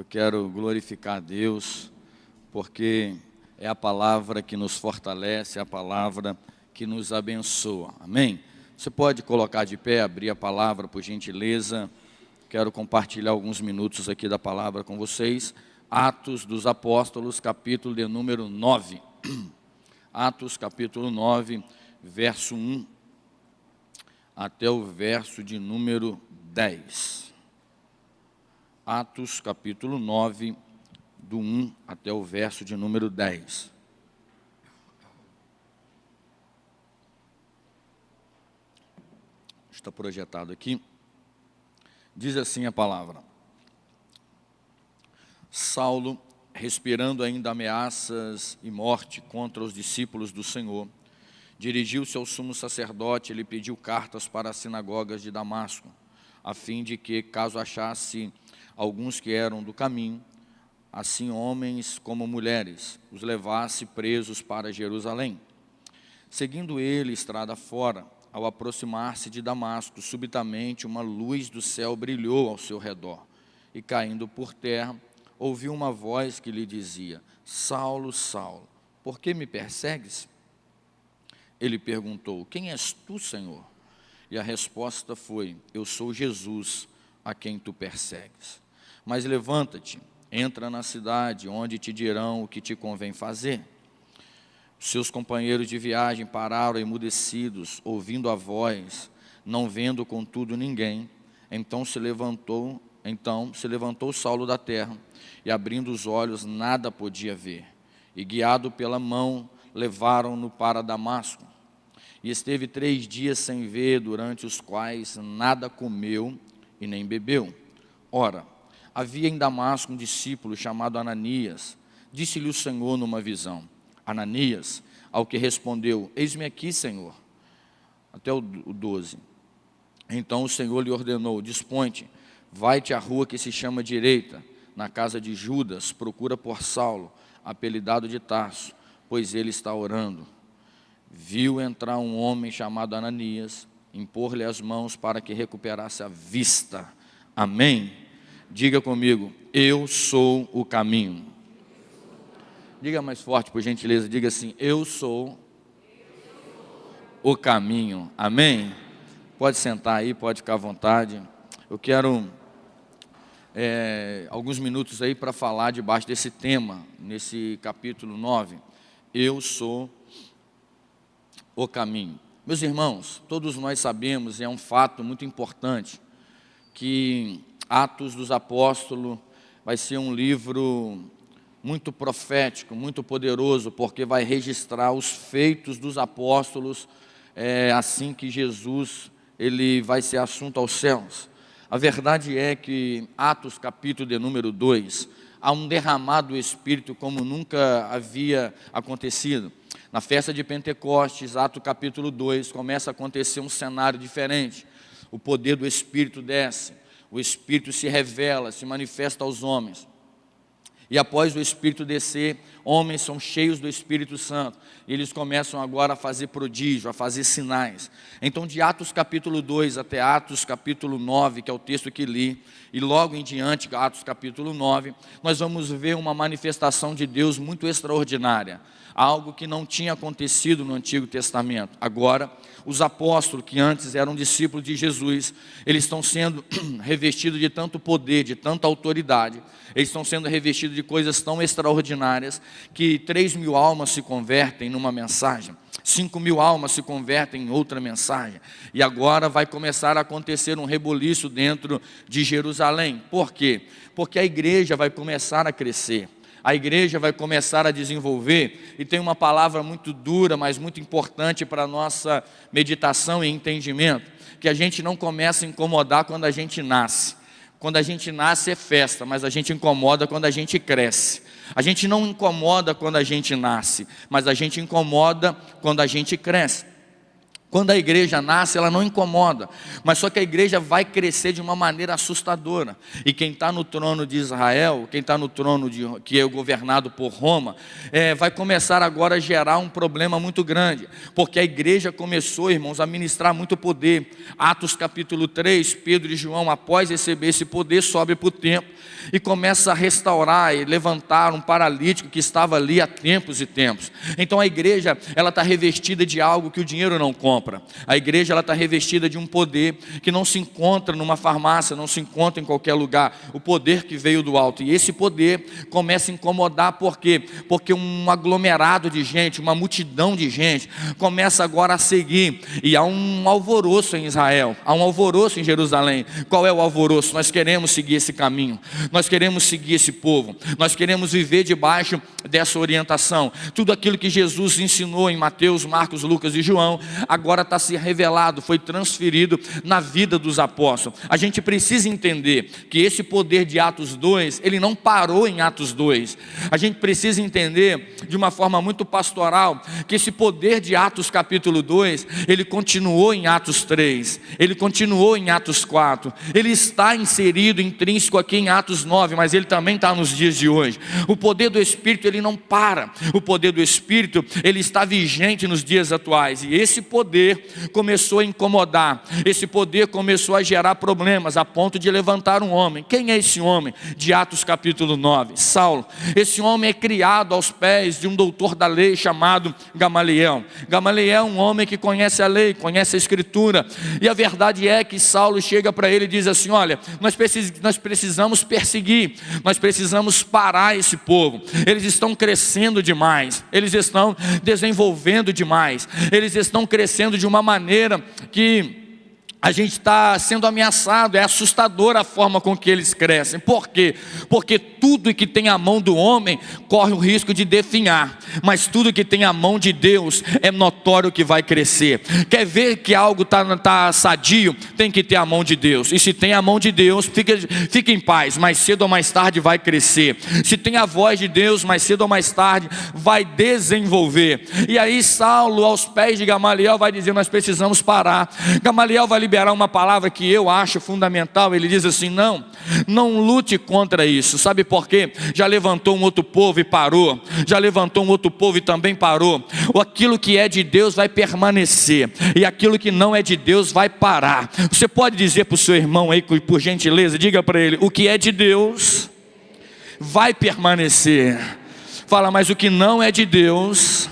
quero glorificar a Deus, porque é a palavra que nos fortalece, é a palavra que nos abençoa. Amém? Você pode colocar de pé, abrir a palavra, por gentileza. Quero compartilhar alguns minutos aqui da palavra com vocês. Atos dos Apóstolos, capítulo de número 9. Atos, capítulo 9, verso 1 até o verso de número 10. Atos, capítulo 9, do 1 até o verso de número 10. Está projetado aqui. Diz assim a palavra: Saulo, respirando ainda ameaças e morte contra os discípulos do Senhor, dirigiu-se ao sumo sacerdote e lhe pediu cartas para as sinagogas de Damasco, a fim de que, caso achasse alguns que eram do caminho, assim homens como mulheres, os levasse presos para Jerusalém. Seguindo ele estrada fora, ao aproximar-se de Damasco, subitamente uma luz do céu brilhou ao seu redor, e caindo por terra, ouviu uma voz que lhe dizia: Saulo, Saulo, por que me persegues? Ele perguntou: Quem és tu, Senhor? E a resposta foi: Eu sou Jesus, a quem tu persegues. Mas levanta-te, entra na cidade, onde te dirão o que te convém fazer. Seus companheiros de viagem pararam emudecidos, ouvindo a voz, não vendo contudo ninguém. Então se levantou Saulo da terra, e abrindo os olhos nada podia ver. E guiado pela mão, levaram-no para Damasco. E esteve 3 dias sem ver, durante os quais nada comeu e nem bebeu. Ora, havia em Damasco um discípulo chamado Ananias. Disse-lhe o Senhor numa visão: Ananias, ao que respondeu: Eis-me aqui, Senhor. Até o 12. Então o Senhor lhe ordenou: Dispõe-te, vai-te à rua que se chama Direita, na casa de Judas, procura por Saulo, apelidado de Tarso, pois ele está orando. Viu entrar um homem chamado Ananias, impor-lhe as mãos para que recuperasse a vista. Amém? Diga comigo: eu sou o caminho. Diga mais forte, por gentileza, diga assim: eu sou o caminho. Amém? Pode sentar aí, pode ficar à vontade. Eu quero alguns minutos aí para falar debaixo desse tema, nesse capítulo 9. Eu sou o caminho. Meus irmãos, todos nós sabemos, e é um fato muito importante, que Atos dos Apóstolos vai ser um livro muito profético, muito poderoso, porque vai registrar os feitos dos apóstolos assim que Jesus ele vai ser assunto aos céus. A verdade é que Atos capítulo de número 2, há um derramado do Espírito como nunca havia acontecido. Na festa de Pentecostes, Atos capítulo 2, começa a acontecer um cenário diferente. O poder do Espírito desce, o Espírito se revela, se manifesta aos homens. E após o Espírito descer, homens são cheios do Espírito Santo. E eles começam agora a fazer prodígio, a fazer sinais. Então de Atos capítulo 2 até Atos capítulo 9, que é o texto que li, e logo em diante, Atos capítulo 9, nós vamos ver uma manifestação de Deus muito extraordinária. Algo que não tinha acontecido no Antigo Testamento. Agora, os apóstolos que antes eram discípulos de Jesus, eles estão sendo revestidos de tanto poder, de tanta autoridade, eles estão sendo revestidos de coisas tão extraordinárias, que 3.000 almas se convertem numa mensagem, 5.000 almas se convertem em outra mensagem, e agora vai começar a acontecer um reboliço dentro de Jerusalém. Por quê? Porque a igreja vai começar a crescer. A igreja vai começar a desenvolver, e tem uma palavra muito dura, mas muito importante para a nossa meditação e entendimento, que a gente não começa a incomodar quando a gente nasce. Quando a gente nasce é festa, mas a gente incomoda quando a gente cresce. A gente não incomoda quando a gente nasce, mas a gente incomoda quando a gente cresce. Quando a igreja nasce, ela não incomoda, mas só que a igreja vai crescer de uma maneira assustadora. E quem está no trono de Israel, quem está no trono que é governado por Roma, vai começar agora a gerar um problema muito grande, porque a igreja começou, irmãos, a ministrar muito poder. Atos capítulo 3, Pedro e João, após receber esse poder, sobe para o templo e começa a restaurar e levantar um paralítico que estava ali há tempos e tempos. Então a igreja, ela está revestida de algo que o dinheiro não compra. A igreja, ela está revestida de um poder que não se encontra numa farmácia, não se encontra em qualquer lugar. O poder que veio do alto. E esse poder começa a incomodar, por quê? Porque um aglomerado de gente, uma multidão de gente, começa agora a seguir. E há um alvoroço em Israel, há um alvoroço em Jerusalém. Qual é o alvoroço? Nós queremos seguir esse caminho, nós queremos seguir esse povo, nós queremos viver debaixo dessa orientação. Tudo aquilo que Jesus ensinou em Mateus, Marcos, Lucas e João, agora está se revelado, foi transferido na vida dos apóstolos. A gente precisa entender que esse poder de Atos 2, ele não parou em Atos 2. A gente precisa entender de uma forma muito pastoral, que esse poder de Atos capítulo 2, ele continuou em Atos 3, ele continuou em Atos 4, ele está inserido, intrínseco aqui em Atos 9, mas ele também está nos dias de hoje. O poder do Espírito, ele não para. O poder do Espírito, ele está vigente nos dias atuais. E esse poder começou a incomodar. Esse poder começou a gerar problemas, a ponto de levantar um homem. Quem é esse homem? De Atos capítulo 9, Saulo. Esse homem é criado aos pés de um doutor da lei chamado Gamaliel. Gamaliel é um homem que conhece a lei, conhece a escritura. E a verdade é que Saulo chega para ele e diz assim: olha, nós precisamos perseguir, nós precisamos parar esse povo. Eles estão crescendo demais, eles estão desenvolvendo demais, eles estão crescendo de uma maneira que a gente está sendo ameaçado. É assustadora a forma com que eles crescem. Por quê? Porque tudo que tem a mão do homem corre o risco de definhar, mas tudo que tem a mão de Deus é notório que vai crescer. Quer ver que algo está sadio? Tem que ter a mão de Deus. E se tem a mão de Deus, fica em paz, mais cedo ou mais tarde vai crescer. Se tem a voz de Deus, mais cedo ou mais tarde vai desenvolver. E aí Saulo, aos pés de Gamaliel, vai dizer: nós precisamos parar. Gamaliel vai liberar uma palavra que eu acho fundamental. Ele diz assim: não lute contra isso. Sabe por quê? Já levantou um outro povo e parou, já levantou um outro povo e também parou. Aquilo que é de Deus vai permanecer, e aquilo que não é de Deus vai parar. Você pode dizer para o seu irmão aí, por gentileza, diga para ele: o que é de Deus vai permanecer. Fala: mas o que não é de Deus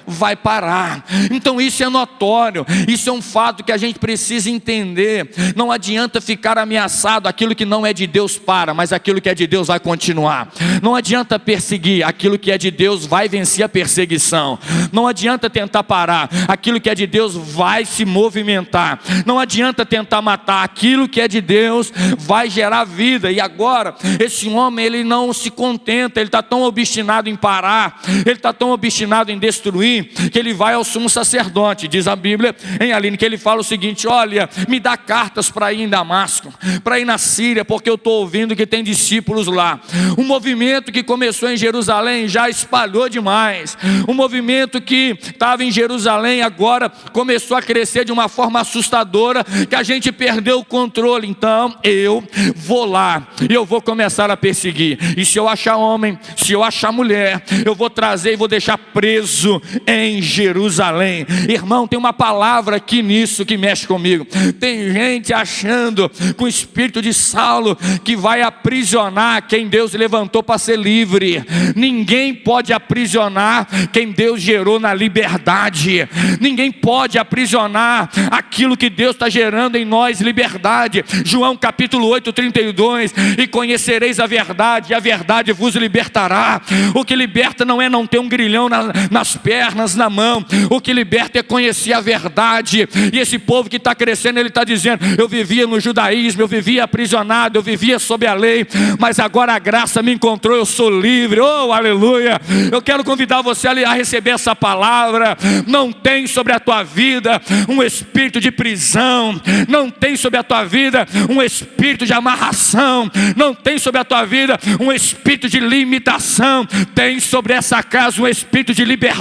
vai parar. Então isso é notório, isso é um fato que a gente precisa entender. Não adianta ficar ameaçado. Aquilo que não é de Deus para, mas aquilo que é de Deus vai continuar. Não adianta perseguir, aquilo que é de Deus vai vencer a perseguição. Não adianta tentar parar, aquilo que é de Deus vai se movimentar. Não adianta tentar matar, aquilo que é de Deus vai gerar vida. E agora esse homem, ele não se contenta, ele está tão obstinado em parar, ele está tão obstinado em destruir, que ele vai ao sumo sacerdote. Diz a Bíblia, em Aline, que ele fala o seguinte: olha, me dá cartas para ir em Damasco, para ir na Síria, porque eu estou ouvindo que tem discípulos lá. Um movimento que começou em Jerusalém já espalhou demais. Um movimento que estava em Jerusalém agora começou a crescer de uma forma assustadora, que a gente perdeu o controle. Então eu vou lá e eu vou começar a perseguir. E se eu achar homem, se eu achar mulher, eu vou trazer e vou deixar preso em Jerusalém. Irmão, tem uma palavra aqui nisso que mexe comigo. Tem gente achando com o espírito de Saulo que vai aprisionar quem Deus levantou para ser livre. Ninguém pode aprisionar quem Deus gerou na liberdade. Ninguém pode aprisionar aquilo que Deus está gerando em nós, liberdade. João capítulo 8, 32: e conhecereis a verdade, e a verdade vos libertará. O que liberta não é não ter um grilhão nas pernas, na mão. O que liberta é conhecer a verdade. E esse povo que está crescendo, ele está dizendo: eu vivia no judaísmo, eu vivia aprisionado, eu vivia sob a lei, mas agora a graça me encontrou, eu sou livre. Oh, aleluia! Eu quero convidar você a receber essa palavra. Não tem sobre a tua vida um espírito de prisão, não tem sobre a tua vida um espírito de amarração, não tem sobre a tua vida um espírito de limitação. Tem sobre essa casa um espírito de liberdade.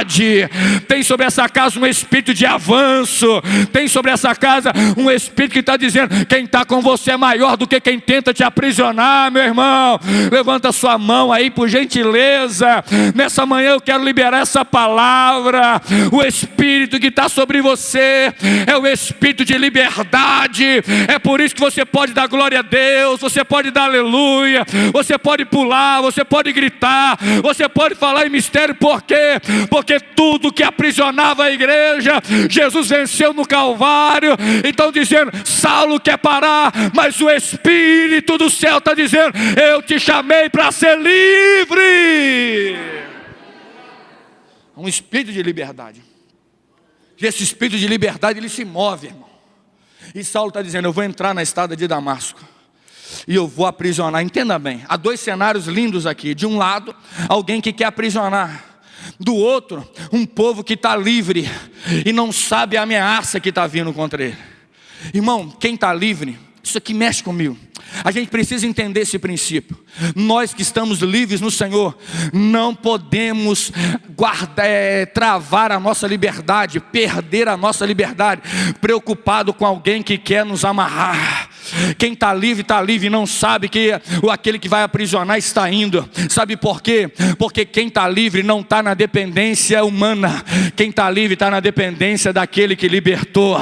liberdade. Tem sobre essa casa um espírito de avanço. Tem sobre essa casa um espírito que está dizendo: quem está com você é maior do que quem tenta te aprisionar, meu irmão. Levanta sua mão aí, por gentileza. Nessa manhã eu quero liberar essa palavra. O espírito que está sobre você é o espírito de liberdade. É por isso que você pode dar glória a Deus, você pode dar aleluia, você pode pular, você pode gritar, você pode falar em mistério. Por quê? Porque tudo que aprisionava a igreja, Jesus venceu no Calvário. Então dizendo: Saulo quer parar, mas o Espírito do céu está dizendo: eu te chamei para ser livre. Um espírito de liberdade. E esse espírito de liberdade, ele se move, irmão. E Saulo está dizendo: eu vou entrar na estrada de Damasco e eu vou aprisionar. Entenda bem, há dois cenários lindos aqui. De um lado, alguém que quer aprisionar. Do outro, um povo que está livre e não sabe a ameaça que está vindo contra ele. Irmão, quem está livre, isso aqui mexe comigo. A gente precisa entender esse princípio. Nós que estamos livres no Senhor, não podemos travar a nossa liberdade, perder a nossa liberdade, preocupado com alguém que quer nos amarrar. Quem está livre e não sabe que aquele que vai aprisionar está indo. Sabe por quê? Porque quem está livre não está na dependência humana. Quem está livre está na dependência daquele que libertou.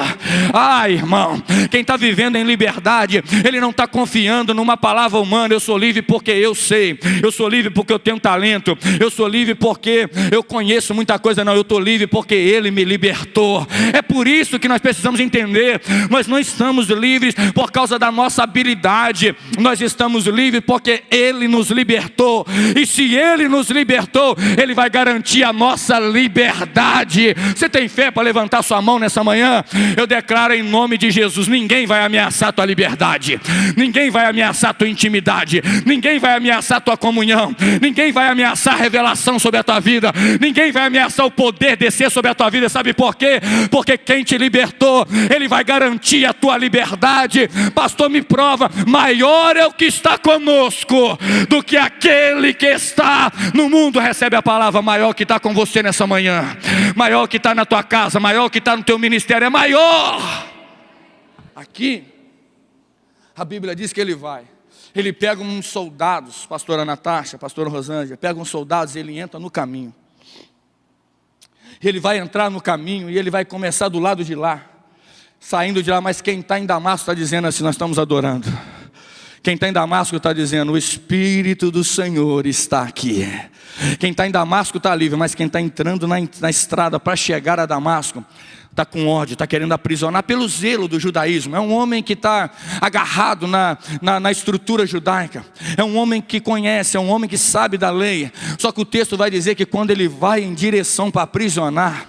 Irmão, quem está vivendo em liberdade, ele não está confiando numa palavra humana. Eu sou livre porque eu sei, eu sou livre porque eu tenho talento, eu sou livre porque eu conheço muita coisa. Não, eu estou livre porque Ele me libertou. É por isso que nós precisamos entender: nós não estamos livres por causa da nossa habilidade, nós estamos livres porque Ele nos libertou. E se Ele nos libertou, Ele vai garantir a nossa liberdade. Você tem fé para levantar sua mão nessa manhã? Eu declaro em nome de Jesus: ninguém vai ameaçar a tua liberdade, ninguém vai ameaçar a tua intimidade, ninguém vai ameaçar a tua comunhão, ninguém vai ameaçar a revelação sobre a tua vida, ninguém vai ameaçar o poder descer sobre a tua vida. Sabe por quê? Porque quem te libertou, Ele vai garantir a tua liberdade. Pastor, me prova. Maior é o que está conosco do que aquele que está no mundo. Recebe a palavra: maior que está com você nessa manhã, maior que está na tua casa, maior que está no teu ministério, é maior. Aqui a Bíblia diz que ele pega uns soldados, pastora Natasha, pastora Rosângela, pega uns soldados e ele entra no caminho. Ele vai entrar no caminho e ele vai começar do lado de lá, saindo de lá. Mas quem está em Damasco está dizendo assim: nós estamos adorando. Quem está em Damasco está dizendo: o Espírito do Senhor está aqui. Quem está em Damasco está livre, mas quem está entrando na estrada para chegar a Damasco está com ódio, está querendo aprisionar pelo zelo do judaísmo. É um homem que está agarrado na estrutura judaica. É um homem que conhece, é um homem que sabe da lei. Só que o texto vai dizer que quando ele vai em direção para aprisionar,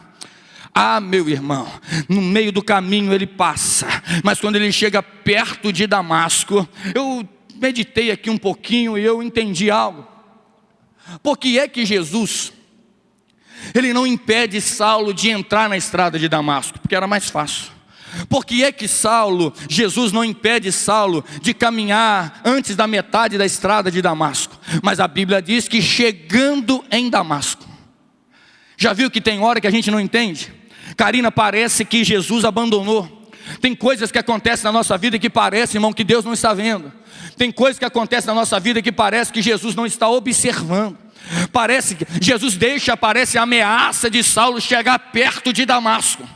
meu irmão, no meio do caminho ele passa. Mas quando ele chega perto de Damasco, eu meditei aqui um pouquinho e eu entendi algo. Por que é que Jesus, Ele não impede Saulo de entrar na estrada de Damasco? Porque era mais fácil. Por que é que Jesus não impede Saulo de caminhar antes da metade da estrada de Damasco? Mas a Bíblia diz que chegando em Damasco. Já viu que tem hora que a gente não entende? Karina, parece que Jesus abandonou. Tem coisas que acontecem na nossa vida que parece, irmão, que Deus não está vendo. Tem coisas que acontecem na nossa vida que parece que Jesus não está observando. Parece que Jesus parece a ameaça de Saulo chegar perto de Damasco.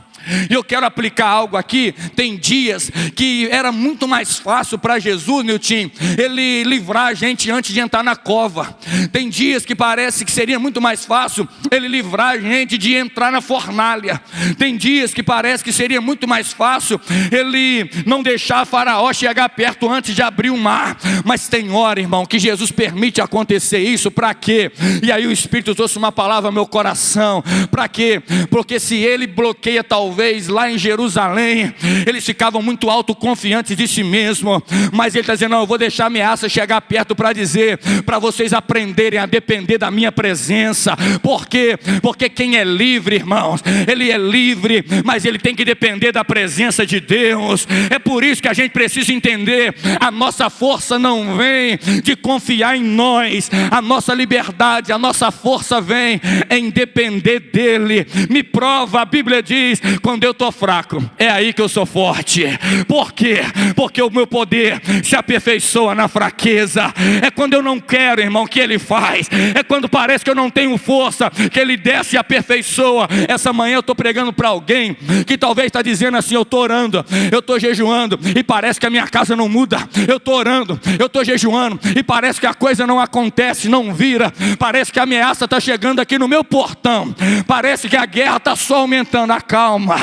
E eu quero aplicar algo aqui. Tem dias que era muito mais fácil para Jesus, Nilton, Ele livrar a gente antes de entrar na cova. Tem dias que parece que seria muito mais fácil Ele livrar a gente de entrar na fornalha. Tem dias que parece que seria muito mais fácil Ele não deixar Faraó chegar perto antes de abrir o mar. Mas tem hora, irmão, que Jesus permite acontecer isso. Para quê? E aí o Espírito trouxe uma palavra ao meu coração. Para quê? Porque se Ele bloqueia talvez talvez lá em Jerusalém, eles ficavam muito autoconfiantes de si mesmo, mas ele está dizendo, não, eu vou deixar a ameaça chegar perto para dizer, para vocês aprenderem a depender da minha presença. Por quê? Porque quem é livre, irmãos, ele é livre, mas ele tem que depender da presença de Deus. É por isso que a gente precisa entender, a nossa força não vem de confiar em nós, a nossa liberdade, a nossa força vem em depender dele. Me prova, a Bíblia diz, quando eu estou fraco, é aí que eu sou forte. Por quê? Porque o meu poder se aperfeiçoa na fraqueza. É quando eu não quero, irmão, que ele faz. É quando parece que eu não tenho força, que ele desce e aperfeiçoa. Essa manhã eu estou pregando para alguém que talvez está dizendo assim, eu estou orando, eu estou jejuando e parece que a minha casa não muda. Eu estou orando, eu estou jejuando e parece que a coisa não acontece, não vira. Parece que a ameaça está chegando aqui no meu portão. Parece que a guerra está só aumentando. Calma,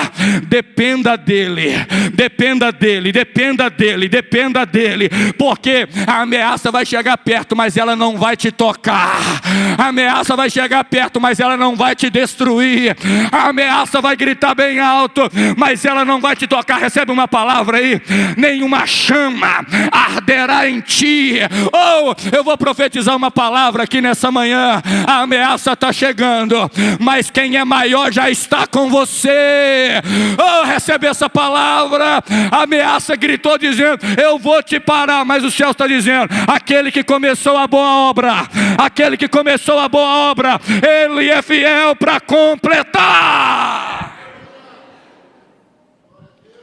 dependa dele, dependa dele, dependa dele, dependa dele, porque a ameaça vai chegar perto, mas ela não vai te tocar. A ameaça vai chegar perto, mas ela não vai te destruir. A ameaça vai gritar bem alto, mas ela não vai te tocar. Recebe uma palavra aí: nenhuma chama arderá em ti. Ou eu vou profetizar uma palavra aqui nessa manhã. A ameaça está chegando, mas quem é maior já está com você. Oh, recebe essa palavra. A ameaça gritou dizendo, eu vou te parar, mas o céu está dizendo, aquele que começou a boa obra, aquele que começou a boa obra, ele é fiel para completar.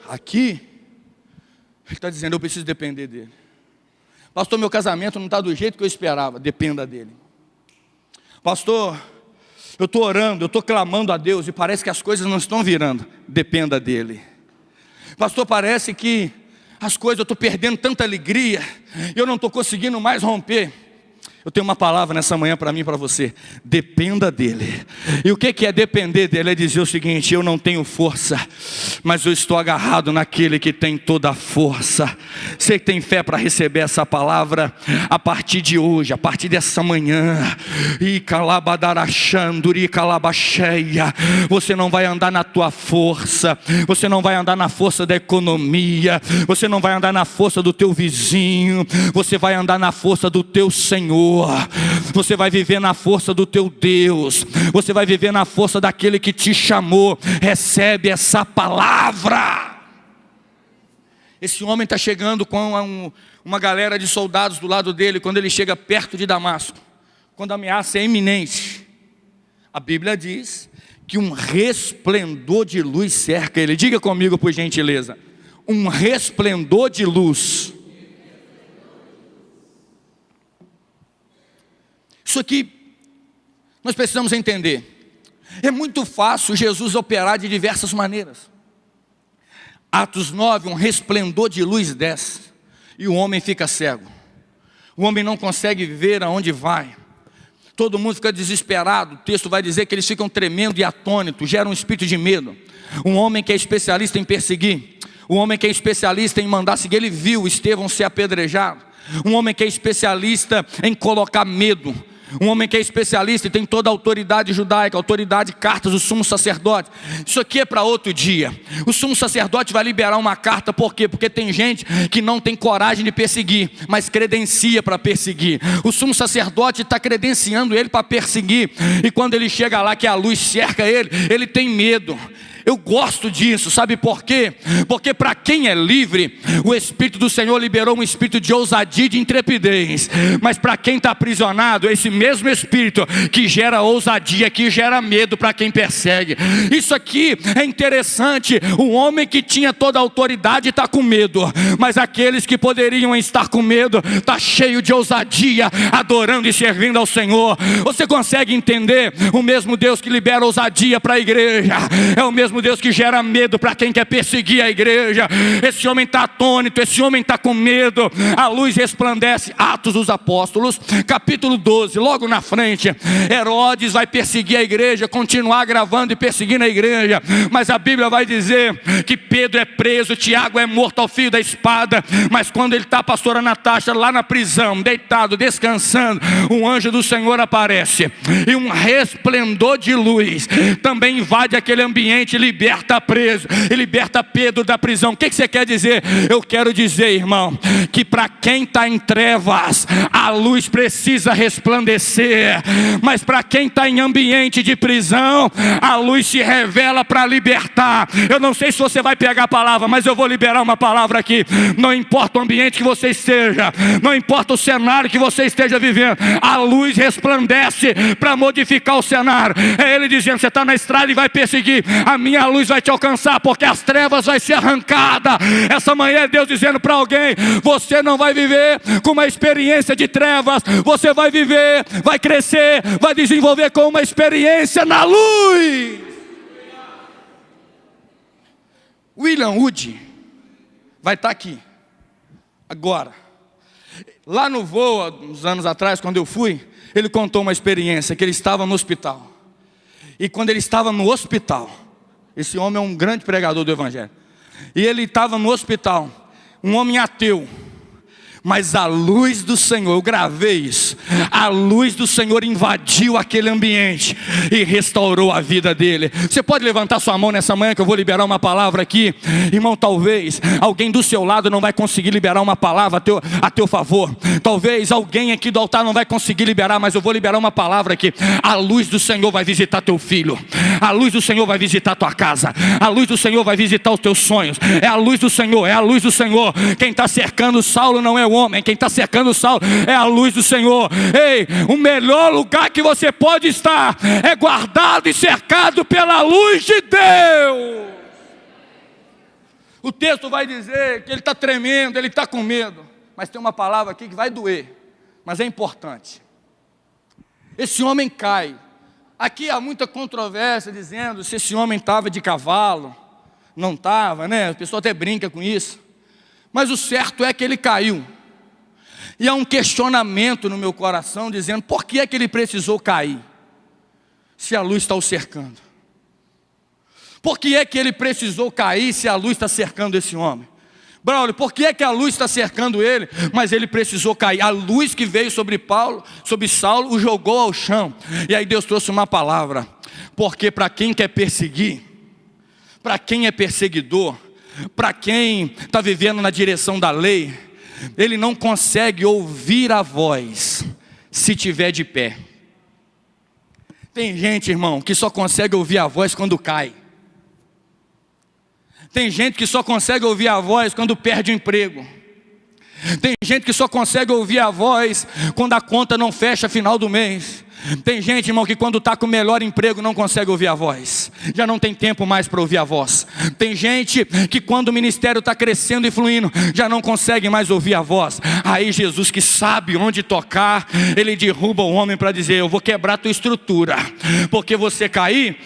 Aqui ele está dizendo, eu preciso depender dele. Pastor, meu casamento não está do jeito que eu esperava. Dependa dele. Pastor, eu estou orando, eu estou clamando a Deus e parece que as coisas não estão virando. Dependa dele. Pastor, parece que as coisas, eu estou perdendo tanta alegria, eu não estou conseguindo mais romper. Eu tenho uma palavra nessa manhã para mim e para você: dependa dele. E o que é depender dele? É dizer o seguinte: eu não tenho força, mas eu estou agarrado naquele que tem toda a força. Você que tem fé para receber essa palavra, a partir de hoje, a partir dessa manhã, você não vai andar na tua força, você não vai andar na força da economia, você não vai andar na força do teu vizinho, você vai andar na força do teu Senhor. Você vai viver na força do teu Deus, você vai viver na força daquele que te chamou. Recebe essa palavra. Esse homem está chegando com uma galera de soldados do lado dele. Quando ele chega perto de Damasco, quando a ameaça é iminente, a Bíblia diz que um resplendor de luz cerca ele. Diga comigo, por gentileza: um resplendor de luz. Isso aqui nós precisamos entender. É muito fácil Jesus operar de diversas maneiras. Atos 9, um resplendor de luz desce e o homem fica cego. O homem não consegue ver aonde vai. Todo mundo fica desesperado. O texto vai dizer que eles ficam tremendo e atônitos, gera um espírito de medo. Um homem que é especialista em perseguir, um homem que é especialista em mandar seguir, ele viu Estevão ser apedrejado. Um homem que é especialista em colocar medo. Um homem que é especialista e tem toda a autoridade judaica, autoridade, cartas do sumo sacerdote. Isso aqui é para outro dia. O sumo sacerdote vai liberar uma carta, por quê? Porque tem gente que não tem coragem de perseguir, mas credencia para perseguir. O sumo sacerdote está credenciando ele para perseguir, e quando ele chega lá que a luz cerca ele, ele tem medo. Eu gosto disso, sabe por quê? Porque para quem é livre, o Espírito do Senhor liberou um espírito de ousadia e de intrepidez. Mas para quem está aprisionado, esse mesmo Espírito que gera ousadia, que gera medo para quem persegue. Isso aqui é interessante. O homem que tinha toda a autoridade está com medo, mas aqueles que poderiam estar com medo, está cheio de ousadia, adorando e servindo ao Senhor. Você consegue entender? O mesmo Deus que libera ousadia para a igreja é o mesmo Deus que gera medo para quem quer perseguir a igreja. Esse homem está atônito, esse homem está com medo. A luz resplandece. Atos dos Apóstolos, capítulo 12, logo na frente, Herodes vai perseguir a igreja, continuar gravando e perseguindo a igreja, mas a Bíblia vai dizer que Pedro é preso, Tiago é morto ao fio da espada. Mas quando ele está, a pastora Natasha, lá na prisão, deitado, descansando, um anjo do Senhor aparece, e um resplendor de luz também invade aquele ambiente, liberta preso, e liberta Pedro da prisão. O que você quer dizer? Eu quero dizer, irmão, que para quem está em trevas, a luz precisa resplandecer, mas para quem está em ambiente de prisão, a luz se revela para libertar. Eu não sei se você vai pegar a palavra, mas eu vou liberar uma palavra aqui. Não importa o ambiente que você esteja, não importa o cenário que você esteja vivendo, a luz resplandece para modificar o cenário. É Ele dizendo: você está na estrada e vai perseguir, a minha luz vai te alcançar, porque as trevas vai ser arrancada. Essa manhã é Deus dizendo para alguém: você não vai viver com uma experiência de trevas, você vai viver, vai crescer, vai desenvolver com uma experiência na luz. William Wood vai estar aqui agora. Lá no voo, uns anos atrás, quando eu fui, ele contou uma experiência, que ele estava no hospital. E quando ele estava no hospital, esse homem é um grande pregador do evangelho, e ele estava no hospital, um homem ateu, mas a luz do Senhor, eu gravei isso, a luz do Senhor invadiu aquele ambiente e restaurou a vida dele. Você pode levantar sua mão nessa manhã que eu vou liberar uma palavra aqui. Irmão, talvez alguém do seu lado não vai conseguir liberar uma palavra a teu favor. Talvez alguém aqui do altar não vai conseguir liberar, mas eu vou liberar uma palavra aqui. A luz do Senhor vai visitar teu filho, a luz do Senhor vai visitar tua casa, a luz do Senhor vai visitar os teus sonhos. É a luz do Senhor, é a luz do Senhor. Quem está cercando Saulo não é o homem, quem está cercando Saulo é a luz do Senhor. Ei, o melhor lugar que você pode estar é guardado e cercado pela luz de Deus. O texto vai dizer que ele está tremendo, ele está com medo, mas tem uma palavra aqui que vai doer, mas é importante. Esse homem cai. Aqui há muita controvérsia dizendo se esse homem estava de cavalo, não estava, né? O pessoal até brinca com isso, mas o certo é que ele caiu. E há um questionamento no meu coração dizendo: por que é que ele precisou cair, se a luz está o cercando? Por que é que ele precisou cair se a luz está cercando esse homem? Braulio, por que é que a luz está cercando ele, mas ele precisou cair? A luz que veio sobre Saulo, o jogou ao chão. E aí Deus trouxe uma palavra, porque para quem quer perseguir, para quem é perseguidor, para quem está vivendo na direção da lei, ele não consegue ouvir a voz se tiver de pé. Tem gente, irmão, que só consegue ouvir a voz quando cai. Tem gente que só consegue ouvir a voz quando perde o emprego. Tem gente que só consegue ouvir a voz quando a conta não fecha final do mês. Tem gente, irmão, que quando está com o melhor emprego não consegue ouvir a voz, já não tem tempo mais para ouvir a voz. Tem gente que quando o ministério está crescendo e fluindo, já não consegue mais ouvir a voz. Aí Jesus, que sabe onde tocar, ele derruba o homem para dizer: eu vou quebrar a tua estrutura, porque você cair,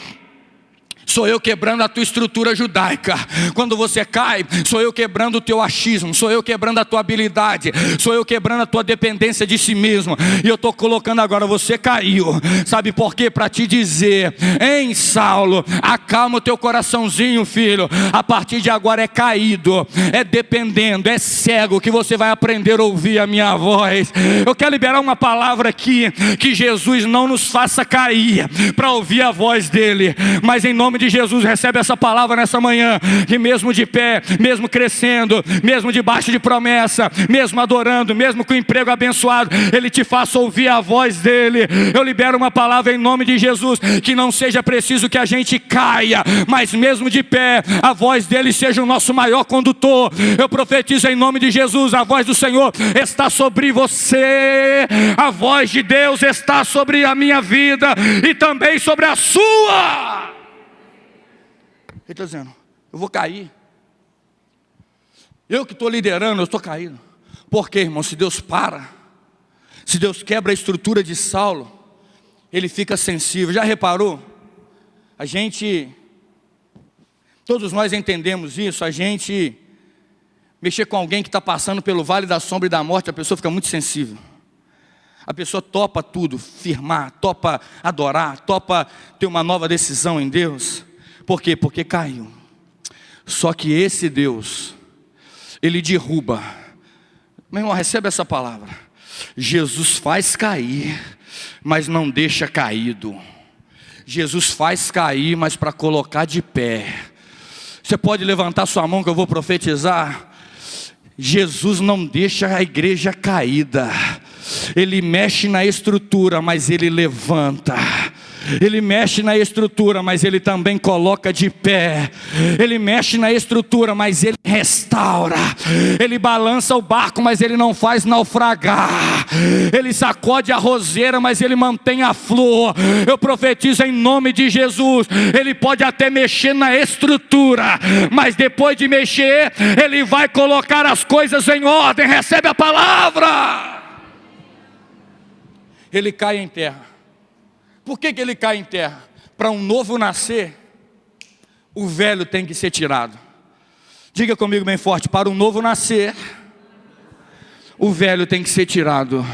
sou eu quebrando a tua estrutura judaica. Quando você cai, sou eu quebrando o teu achismo, sou eu quebrando a tua habilidade, sou eu quebrando a tua dependência de si mesmo. E eu estou colocando agora, você caiu. Sabe por quê? Para te dizer: hein, Saulo, acalma o teu coraçãozinho, filho. A partir de agora é caído, é dependendo, é cego que você vai aprender a ouvir a minha voz. Eu quero liberar uma palavra aqui, que Jesus não nos faça cair para ouvir a voz dele, mas em nome de Jesus, recebe essa palavra nessa manhã, que mesmo de pé, mesmo crescendo, mesmo debaixo de promessa, mesmo adorando, mesmo com o emprego abençoado, ele te faça ouvir a voz dele. Eu libero uma palavra em nome de Jesus, que não seja preciso que a gente caia, mas mesmo de pé, a voz dele seja o nosso maior condutor. Eu profetizo em nome de Jesus: a voz do Senhor está sobre você, a voz de Deus está sobre a minha vida e também sobre a sua. Ele está dizendo: eu vou cair. Eu que estou liderando, eu estou caindo. Por quê, irmão? Se Deus para, se Deus quebra a estrutura de Saulo, ele fica sensível. Já reparou? A gente, todos nós entendemos isso. A gente mexer com alguém que está passando pelo vale da sombra e da morte, a pessoa fica muito sensível. A pessoa topa tudo, firmar, topa adorar, topa ter uma nova decisão em Deus. Por quê? Porque caiu. Só que esse Deus, ele derruba. Meu irmão, recebe essa palavra. Jesus faz cair, mas não deixa caído. Jesus faz cair, mas para colocar de pé. Você pode levantar sua mão que eu vou profetizar. Jesus não deixa a igreja caída. Ele mexe na estrutura, mas Ele levanta. Ele mexe na estrutura, mas Ele também coloca de pé. Ele mexe na estrutura, mas Ele restaura. Ele balança o barco, mas Ele não faz naufragar. Ele sacode a roseira, mas Ele mantém a flor. Eu profetizo em nome de Jesus. Ele pode até mexer na estrutura, mas depois de mexer, Ele vai colocar as coisas em ordem. Recebe a palavra. Ele cai em terra. Por que ele cai em terra? Para um novo nascer, o velho tem que ser tirado. Diga comigo bem forte: para um novo nascer, o velho tem que ser tirado.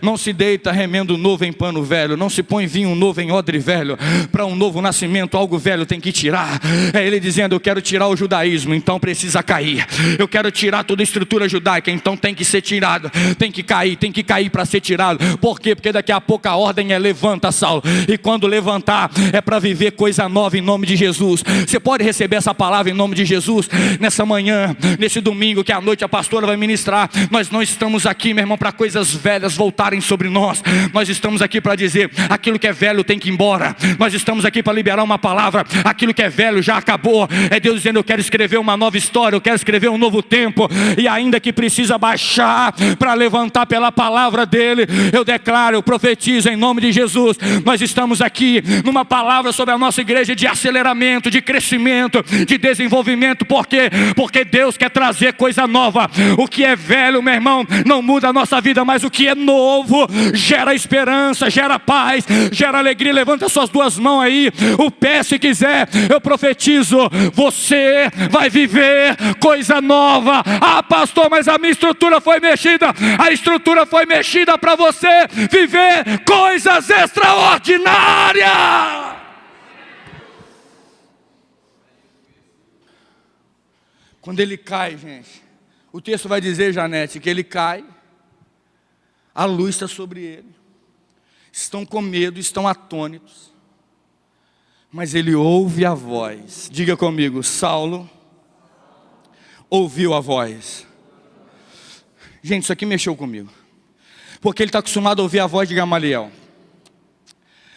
Não se deita remendo novo em pano velho, não se põe vinho novo em odre velho. Para um novo nascimento, algo velho tem que tirar. É ele dizendo: eu quero tirar o judaísmo, então precisa cair. Eu quero tirar toda a estrutura judaica, então tem que ser tirado. Tem que cair para ser tirado. Por quê? Porque daqui a pouco a ordem é levanta, Saulo. E quando levantar, é para viver coisa nova em nome de Jesus. Você pode receber essa palavra em nome de Jesus? Nessa manhã, nesse domingo que à noite a pastora vai ministrar. Nós não estamos aqui, meu irmão, para coisas velhas voltarem sobre nós. Nós estamos aqui para dizer: aquilo que é velho tem que ir embora. Nós estamos aqui para liberar uma palavra: aquilo que é velho já acabou. É Deus dizendo: eu quero escrever uma nova história, eu quero escrever um novo tempo. E ainda que precisa baixar para levantar pela palavra dele, eu declaro, eu profetizo em nome de Jesus. Nós estamos aqui numa palavra sobre a nossa igreja de aceleramento, de crescimento, de desenvolvimento. Por quê? Porque Deus quer trazer coisa nova. O que é velho, meu irmão, não muda a nossa vida, mas o que é novo gera esperança, gera paz, gera alegria. Levanta suas duas mãos aí, o pé se quiser. Eu profetizo: você vai viver coisa nova. Ah, pastor, mas a minha estrutura foi mexida. A estrutura foi mexida para você viver coisas extraordinárias. Quando ele cai, gente, o texto vai dizer, Janete, que ele cai, a luz está sobre ele. Estão com medo, estão atônitos. Mas ele ouve a voz. Diga comigo: Saulo ouviu a voz. Gente, isso aqui mexeu comigo. Porque ele está acostumado a ouvir a voz de Gamaliel.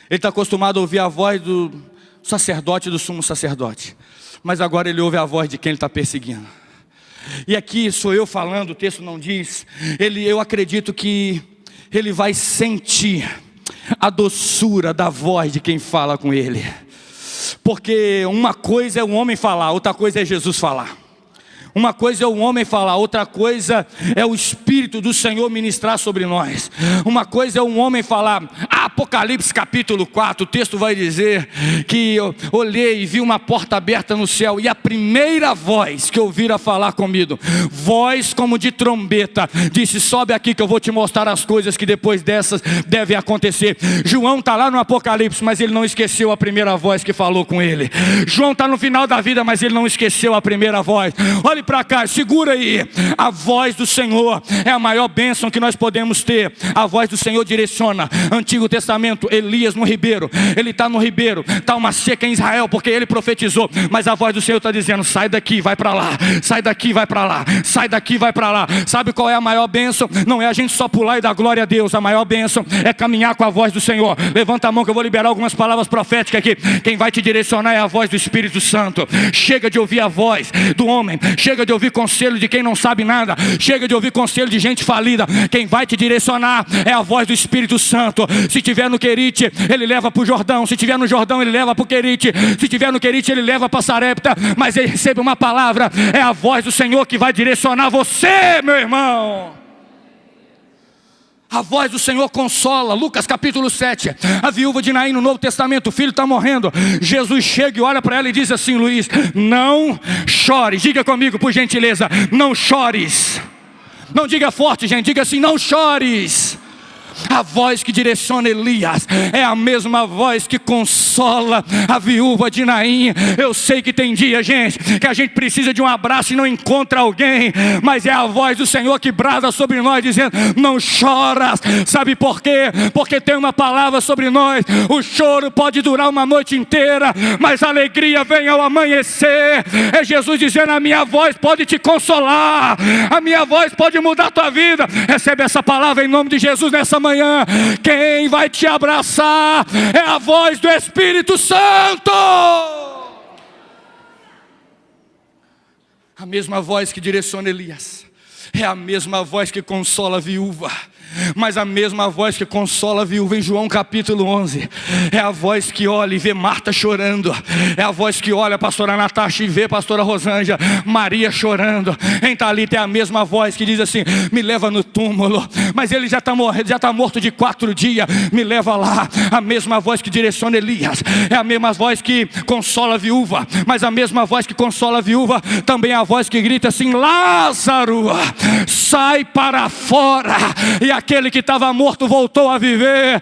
Ele está acostumado a ouvir a voz do sacerdote, do sumo sacerdote. Mas agora ele ouve a voz de quem ele está perseguindo. E aqui sou eu falando, o texto não diz. Eu acredito que ele vai sentir a doçura da voz de quem fala com ele. Porque uma coisa é o homem falar, outra coisa é Jesus falar. Uma coisa é o homem falar, outra coisa é o Espírito do Senhor ministrar sobre nós. Uma coisa é um homem falar. Apocalipse capítulo 4, o texto vai dizer que eu olhei e vi uma porta aberta no céu, e a primeira voz que ouvira falar comigo, voz como de trombeta, disse: sobe aqui que eu vou te mostrar as coisas que depois dessas devem acontecer. João está lá no Apocalipse, mas ele não esqueceu a primeira voz que falou com ele. João está no final da vida, mas ele não esqueceu a primeira voz. Olhe para cá, segura aí. A voz do Senhor é a maior bênção que nós podemos ter. A voz do Senhor direciona. Antigo Testamento, Elias no ribeiro. Ele está no ribeiro, está uma seca em Israel, porque ele profetizou. Mas a voz do Senhor está dizendo: sai daqui, vai para lá. Sai daqui, vai para lá. Sai daqui, vai para lá. Sabe qual é a maior bênção? Não é a gente só pular e dar glória a Deus. A maior bênção é caminhar com a voz do Senhor. Levanta a mão que eu vou liberar algumas palavras proféticas aqui. Quem vai te direcionar é a voz do Espírito Santo. Chega de ouvir a voz do homem. Chega de ouvir conselho de quem não sabe nada. Chega de ouvir conselho de gente falida. Quem vai te direcionar é a voz do Espírito Santo. Se tiver no Querite, ele leva para o Jordão. Se tiver no Jordão, ele leva para o Querite. Se tiver no Querite, ele leva para Sarepta. Mas ele recebe uma palavra. É a voz do Senhor que vai direcionar você, meu irmão. A voz do Senhor consola. Lucas capítulo 7. A viúva de Naim no Novo Testamento, o filho está morrendo. Jesus chega e olha para ela e diz assim: Luiz, não chores. Diga comigo, por gentileza: não chores. Não diga forte, gente, diga assim: não chores. A voz que direciona Elias é a mesma voz que consola a viúva de Naim. Eu sei que tem dia, gente, que a gente precisa de um abraço e não encontra alguém, mas é a voz do Senhor que brada sobre nós, dizendo: não choras. Sabe por quê? Porque tem uma palavra sobre nós. O choro pode durar uma noite inteira, mas a alegria vem ao amanhecer. É Jesus dizendo: a minha voz pode te consolar, a minha voz pode mudar a tua vida. Recebe essa palavra em nome de Jesus nessa manhã. Quem vai te abraçar é a voz do Espírito Santo. A mesma voz que direciona Elias é a mesma voz que consola a viúva. Mas a mesma voz que consola a viúva em João capítulo 11 é a voz que olha e vê Marta chorando. É a voz que olha a pastora Natasha e vê a pastora Rosângela, Maria chorando. Em Talita é a mesma voz que diz assim: me leva no túmulo, mas ele já está morto de 4 dias, me leva lá. A mesma voz que direciona Elias é a mesma voz que consola a viúva. Mas a mesma voz que consola a viúva também é a voz que grita assim: Lázaro, sai para fora. E aquele que estava morto voltou a viver.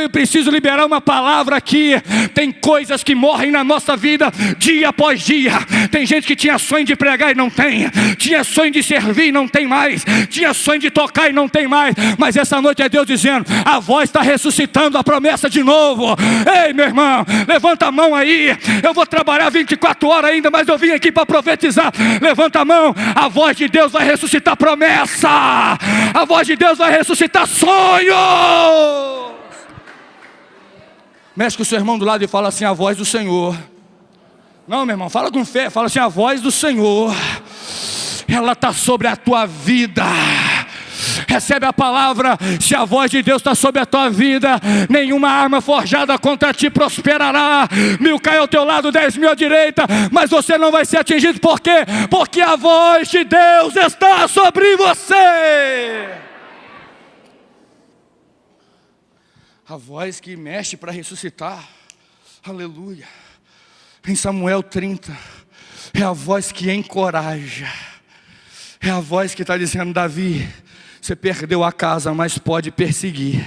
Eu preciso liberar uma palavra aqui. Tem coisas que morrem na nossa vida dia após dia. Tem gente que tinha sonho de pregar e não tem, tinha sonho de servir e não tem mais, tinha sonho de tocar e não tem mais. Mas essa noite é Deus dizendo: a voz está ressuscitando a promessa de novo. Ei, meu irmão, levanta a mão aí. Eu vou trabalhar 24 horas ainda, mas eu vim aqui para profetizar. Levanta a mão. A voz de Deus vai ressuscitar promessa. A voz de Deus vai ressuscitar sonhos. Mexe com o seu irmão do lado e fala assim: a voz do Senhor. Não, meu irmão, fala com fé. Fala assim: a voz do Senhor, ela está sobre a tua vida. Recebe a palavra. Se a voz de Deus está sobre a tua vida, nenhuma arma forjada contra ti prosperará. 1000 cai ao teu lado, 10.000 à direita, mas você não vai ser atingido. Por quê? Porque a voz de Deus está sobre você. A voz que mexe para ressuscitar. Aleluia. Em Samuel 30, é a voz que encoraja. É a voz que está dizendo: Davi, você perdeu a casa, mas pode perseguir,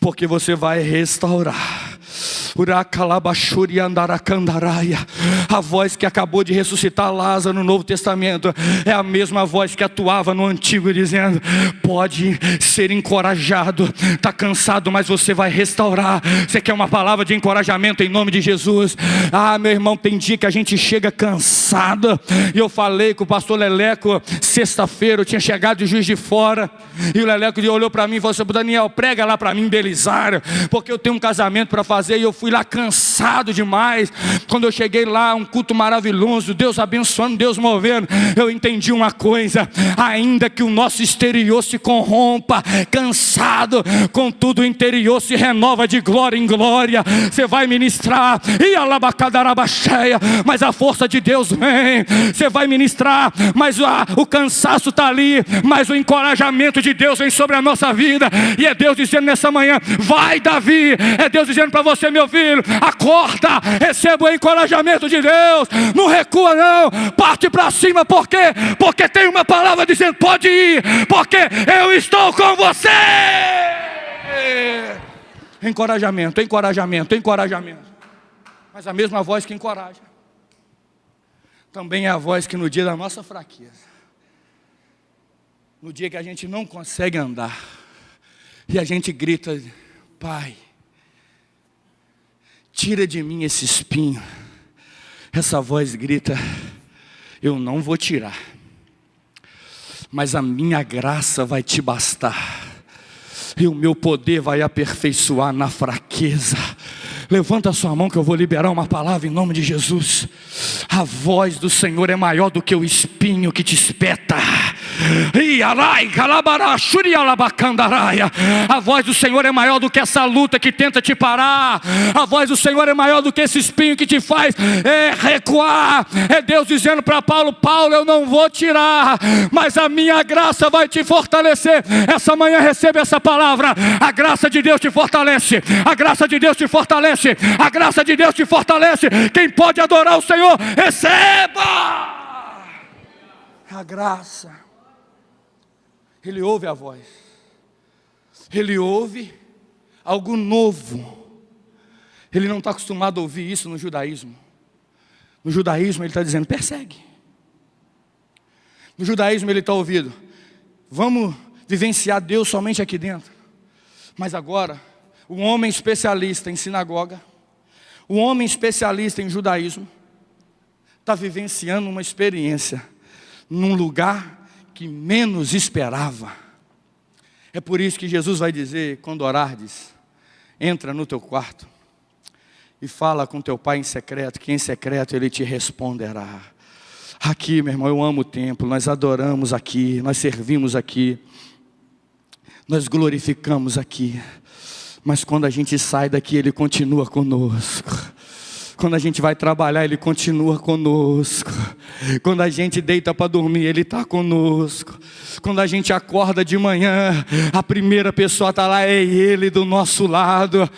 porque você vai restaurar. A voz que acabou de ressuscitar Lázaro no Novo Testamento é a mesma voz que atuava no Antigo, dizendo: pode ser encorajado. Está cansado, mas você vai restaurar. Você quer uma palavra de encorajamento em nome de Jesus? Ah, meu irmão, tem dia que a gente chega cansado. E eu falei com o pastor Leleco sexta-feira. Eu tinha chegado de Juiz de Fora, e o Leleco olhou para mim e falou assim: Daniel, prega lá para mim em Belisário, porque eu tenho um casamento para fazer. E eu fui lá cansado demais. Quando eu cheguei lá, um culto maravilhoso, Deus abençoando, Deus movendo, eu entendi uma coisa: ainda que o nosso exterior se corrompa, cansado, contudo o interior se renova de glória em glória. Você vai ministrar, e alabacadarabacheia, mas a força de Deus vem. Você vai ministrar, mas o cansaço está ali, mas o encorajamento de Deus vem sobre a nossa vida. E é Deus dizendo nessa manhã: vai, Davi. É Deus dizendo para você: meu filho, acorda, receba o encorajamento de Deus. Não recua não, parte para cima. Por quê? Porque tem uma palavra dizendo: pode ir, porque eu estou com você. Encorajamento, encorajamento, encorajamento. Mas a mesma voz que encoraja também é a voz que no dia da nossa fraqueza, no dia que a gente não consegue andar, e a gente grita: Pai, tira de mim esse espinho. Essa voz grita: eu não vou tirar, mas a minha graça vai te bastar, e o meu poder vai aperfeiçoar na fraqueza. Levanta a sua mão que eu vou liberar uma palavra em nome de Jesus. A voz do Senhor é maior do que o espinho que te espeta. A voz do Senhor é maior do que essa luta que tenta te parar. A voz do Senhor é maior do que esse espinho que te faz recuar. É Deus dizendo para Paulo: Paulo, eu não vou tirar, mas a minha graça vai te fortalecer. Essa manhã recebe essa palavra: a graça de Deus te fortalece. A graça de Deus te fortalece. A graça de Deus te fortalece. Quem pode adorar o Senhor, receba a graça. Ele ouve a voz. ele ouve algo novo. Ele não está acostumado a ouvir isso no judaísmo. No judaísmo ele está dizendo, persegue. No judaísmo ele está ouvindo, vamos vivenciar Deus somente aqui dentro. Mas agora, o homem especialista em sinagoga, o homem especialista em judaísmo, está vivenciando uma experiência num lugar que menos esperava. É por isso que Jesus vai dizer, quando orardes, entra no teu quarto e fala com teu pai em secreto, que em secreto ele te responderá. Aqui, meu irmão, eu amo o templo, nós adoramos aqui, nós servimos aqui, nós glorificamos aqui. Mas quando a gente sai daqui, Ele continua conosco. Quando a gente vai trabalhar, Ele continua conosco. Quando a gente deita para dormir, Ele está conosco. Quando a gente acorda de manhã, a primeira pessoa está lá, é Ele do nosso lado.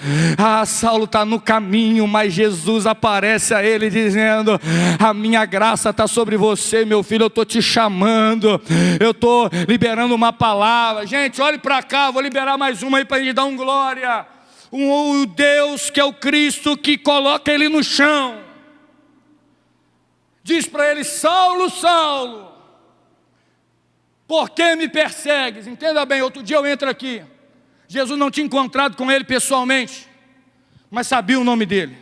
Saulo está no caminho, mas Jesus aparece a ele dizendo, a minha graça está sobre você, meu filho, eu estou te chamando. Eu estou liberando uma palavra. Gente, olhe para cá, vou liberar mais uma aí para ele dar um glória. O Deus que é o Cristo que coloca ele no chão. Diz para ele, Saulo, Saulo, por que me persegues? Entenda bem, outro dia eu entro aqui. Jesus não tinha encontrado com ele pessoalmente, mas sabia o nome dele.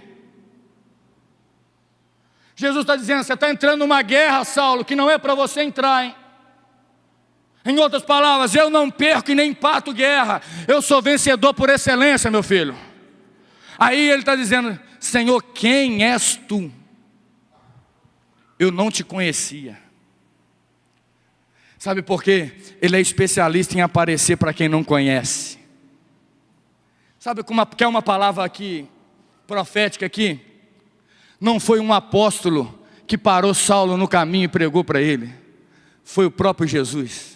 Jesus está dizendo, você está entrando numa guerra, Saulo, que não é para você entrar, hein? Em outras palavras, eu não perco e nem empato guerra. Eu sou vencedor por excelência, meu filho. Aí ele está dizendo, Senhor, quem és tu? Eu não te conhecia. Sabe por quê? Ele é especialista em aparecer para quem não conhece. Sabe como quer uma palavra aqui, profética aqui? Não foi um apóstolo que parou Saulo no caminho e pregou para ele. Foi o próprio Jesus.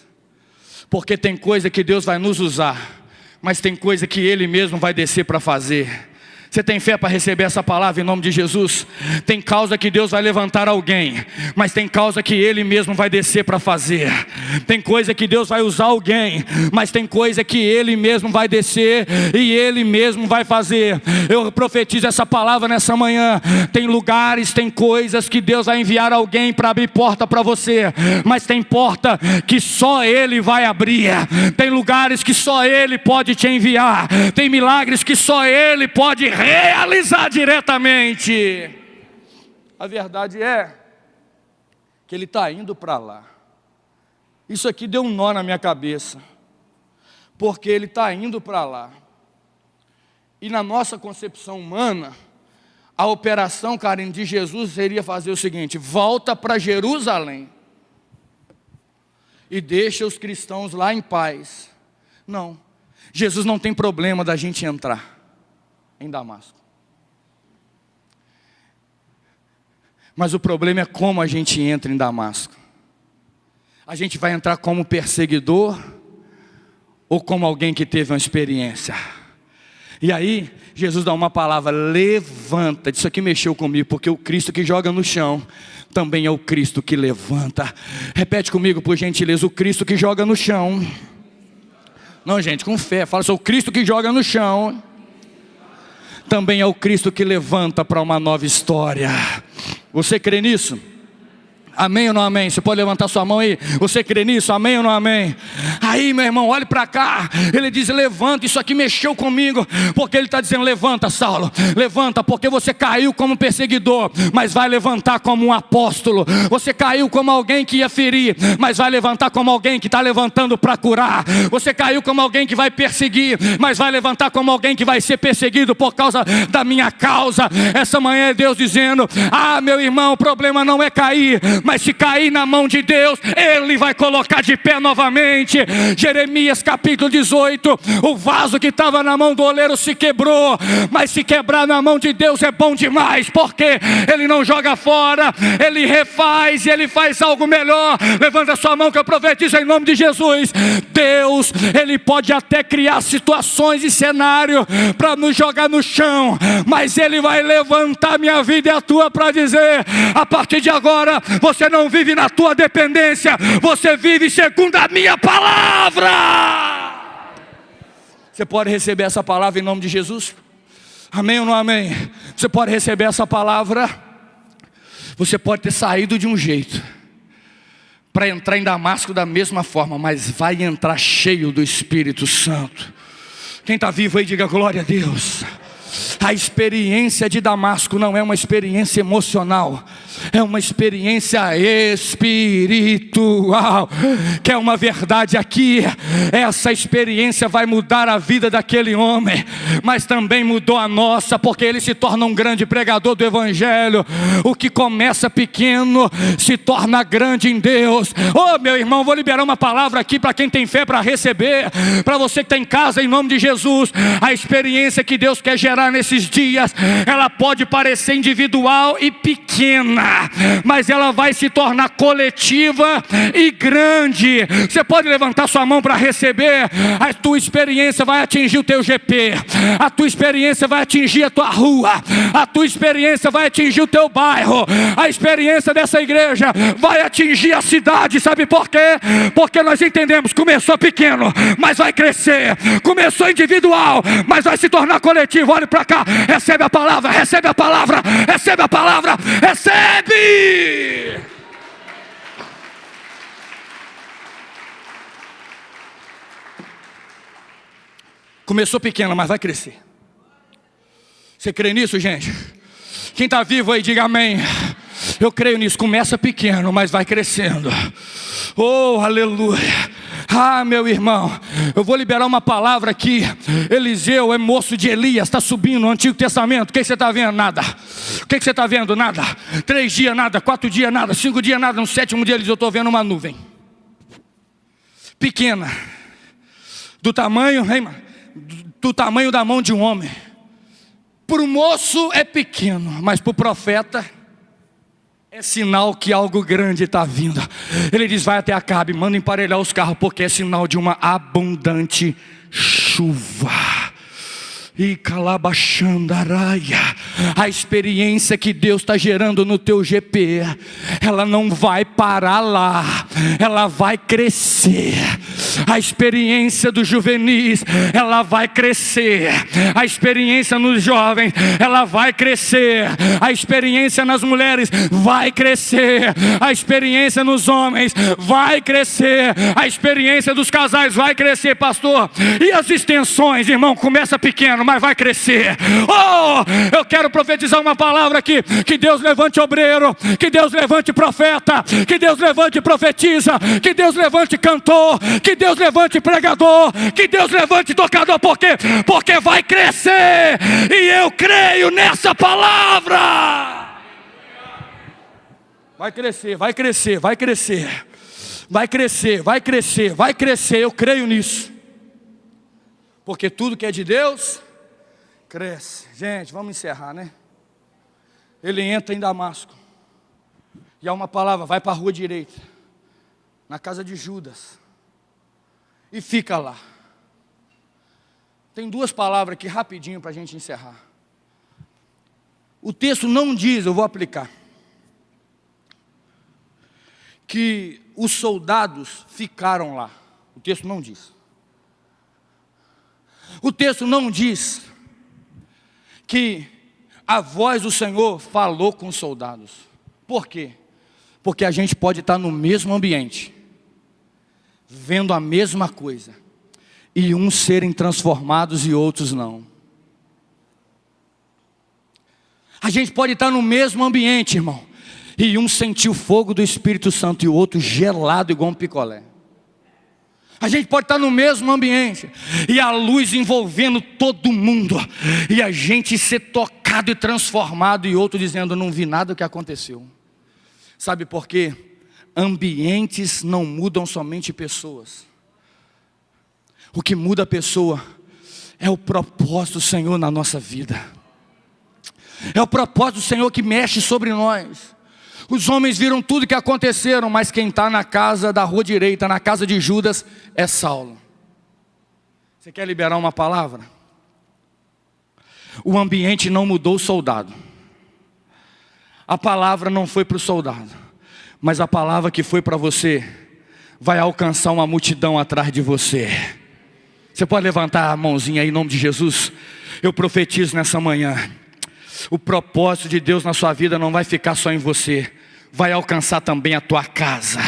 Porque tem coisa que Deus vai nos usar, mas tem coisa que Ele mesmo vai descer para fazer. Você tem fé para receber essa palavra em nome de Jesus? Tem causa que Deus vai levantar alguém, mas tem causa que Ele mesmo vai descer para fazer. Tem coisa que Deus vai usar alguém, mas tem coisa que Ele mesmo vai descer e Ele mesmo vai fazer. Eu profetizo essa palavra nessa manhã. Tem lugares, tem coisas que Deus vai enviar alguém para abrir porta para você, mas tem porta que só Ele vai abrir. Tem lugares que só Ele pode te enviar. Tem milagres que só Ele pode realizar diretamente. A verdade é que ele está indo para lá. Isso aqui deu um nó na minha cabeça, porque ele está indo para lá. E na nossa concepção humana, a operação, Karen, de Jesus seria fazer o seguinte: volta para Jerusalém e deixa os cristãos lá em paz. Não, Jesus não tem problema da gente entrar em Damasco. Mas o problema é como a gente entra em Damasco. A gente vai entrar como perseguidor ou como alguém que teve uma experiência? E aí, Jesus dá uma palavra, levanta. Isso aqui mexeu comigo, porque o Cristo que joga no chão também é o Cristo que levanta. Repete comigo, por gentileza, o Cristo que joga no chão. Não, gente, com fé, fala só, o Cristo que joga no chão também é o Cristo que levanta para uma nova história. Você crê nisso? Amém ou não amém? Você pode levantar sua mão aí. Você crê nisso? Amém ou não amém? Aí, meu irmão, olhe para cá. Ele diz, levanta. Isso aqui mexeu comigo, porque ele está dizendo, levanta, Saulo. Levanta, porque você caiu como perseguidor, mas vai levantar como um apóstolo. Você caiu como alguém que ia ferir, mas vai levantar como alguém que está levantando para curar. Você caiu como alguém que vai perseguir, mas vai levantar como alguém que vai ser perseguido por causa da minha causa. Essa manhã é Deus dizendo, meu irmão, o problema não é cair, mas se cair na mão de Deus, Ele vai colocar de pé novamente. Jeremias capítulo 18, o vaso que estava na mão do oleiro se quebrou, mas se quebrar na mão de Deus é bom demais, porque Ele não joga fora, Ele refaz e Ele faz algo melhor. Levanta a sua mão que eu profetizo em nome de Jesus. Deus, Ele pode até criar situações e cenário para nos jogar no chão, mas Ele vai levantar minha vida e a tua para dizer, a partir de agora, você não vive na tua dependência, você vive segundo a minha palavra. Você pode receber essa palavra em nome de Jesus? Amém ou não amém? Você pode receber essa palavra. Você pode ter saído de um jeito para entrar em Damasco da mesma forma, mas vai entrar cheio do Espírito Santo. Quem está vivo aí, diga glória a Deus. A experiência de Damasco não é uma experiência emocional, é uma experiência espiritual. Que é uma verdade aqui. Essa experiência vai mudar a vida daquele homem, mas também mudou a nossa, porque ele se torna um grande pregador do Evangelho. O que começa pequeno se torna grande em Deus. Oh, meu irmão, vou liberar uma palavra aqui para quem tem fé para receber, para você que está em casa, em nome de Jesus. A experiência que Deus quer gerar nesses dias, ela pode parecer individual e pequena, mas ela vai se tornar coletiva e grande. Você pode levantar sua mão para receber. A tua experiência vai atingir o teu GP, a tua experiência vai atingir a tua rua, a tua experiência vai atingir o teu bairro, a experiência dessa igreja vai atingir a cidade. Sabe por quê? Porque nós entendemos, começou pequeno, mas vai crescer. Começou individual, mas vai se tornar coletivo. Olhe para cá, recebe a palavra, recebe a palavra, recebe a palavra, recebe! Começou pequeno, mas vai crescer. Você crê nisso, gente? Quem está vivo aí, diga amém. Eu creio nisso. Começa pequeno, mas vai crescendo. Oh, aleluia. Ah, meu irmão, eu vou liberar uma palavra aqui. Eliseu é moço de Elias, está subindo no Antigo Testamento. O que você está vendo? Nada. O que você está vendo? Nada. 3 dias nada, 4 dias nada, 5 dias nada. No 7º dia eu estou vendo uma nuvem pequena, do tamanho da mão de um homem. Para o moço é pequeno, mas para o profeta é sinal que algo grande está vindo. Ele diz: vai até Acabe, manda emparelhar os carros, porque é sinal de uma abundante chuva. E calabachandaraia. A experiência que Deus está gerando no teu GP, ela não vai parar lá, ela vai crescer. A experiência dos juvenis, ela vai crescer. A experiência nos jovens, ela vai crescer. A experiência nas mulheres vai crescer. A experiência nos homens vai crescer. A experiência dos casais vai crescer, pastor. E as extensões, irmão, começa pequeno, mas vai crescer. Oh, eu quero profetizar uma palavra aqui. Que Deus levante obreiro, que Deus levante profeta, que Deus levante profetiza, que Deus levante cantor, que Deus levante pregador, que Deus levante tocador. Por quê? Porque vai crescer. E eu creio nessa palavra. Vai crescer, vai crescer, vai crescer. Vai crescer, vai crescer, vai crescer. Eu creio nisso. Porque tudo que é de Deus cresce. Gente, vamos encerrar, né? Ele entra em Damasco. E há uma palavra: vai para a rua direita, na casa de Judas, e fica lá. Tem 2 palavras aqui rapidinho para a gente encerrar. O texto não diz, eu vou aplicar, que os soldados ficaram lá. O texto não diz. O texto não diz que a voz do Senhor falou com os soldados. Por quê? Porque a gente pode estar no mesmo ambiente, vendo a mesma coisa, e uns serem transformados e outros não. A gente pode estar no mesmo ambiente, irmão, e um sentir o fogo do Espírito Santo e o outro gelado igual um picolé. A gente pode estar no mesmo ambiente e a luz envolvendo todo mundo, e a gente ser tocado e transformado, e outro dizendo: não vi nada do que aconteceu. Sabe por quê? Ambientes não mudam somente pessoas. O que muda a pessoa é o propósito do Senhor na nossa vida. É o propósito do Senhor que mexe sobre nós. Os homens viram tudo que aconteceram, mas quem está na casa da rua direita, na casa de Judas, é Saulo. Você quer liberar uma palavra? O ambiente não mudou o soldado. A palavra não foi para o soldado, mas a palavra que foi para você vai alcançar uma multidão atrás de você. Você pode levantar a mãozinha aí em nome de Jesus? Eu profetizo nessa manhã. O propósito de Deus na sua vida não vai ficar só em você. Vai alcançar também a tua casa.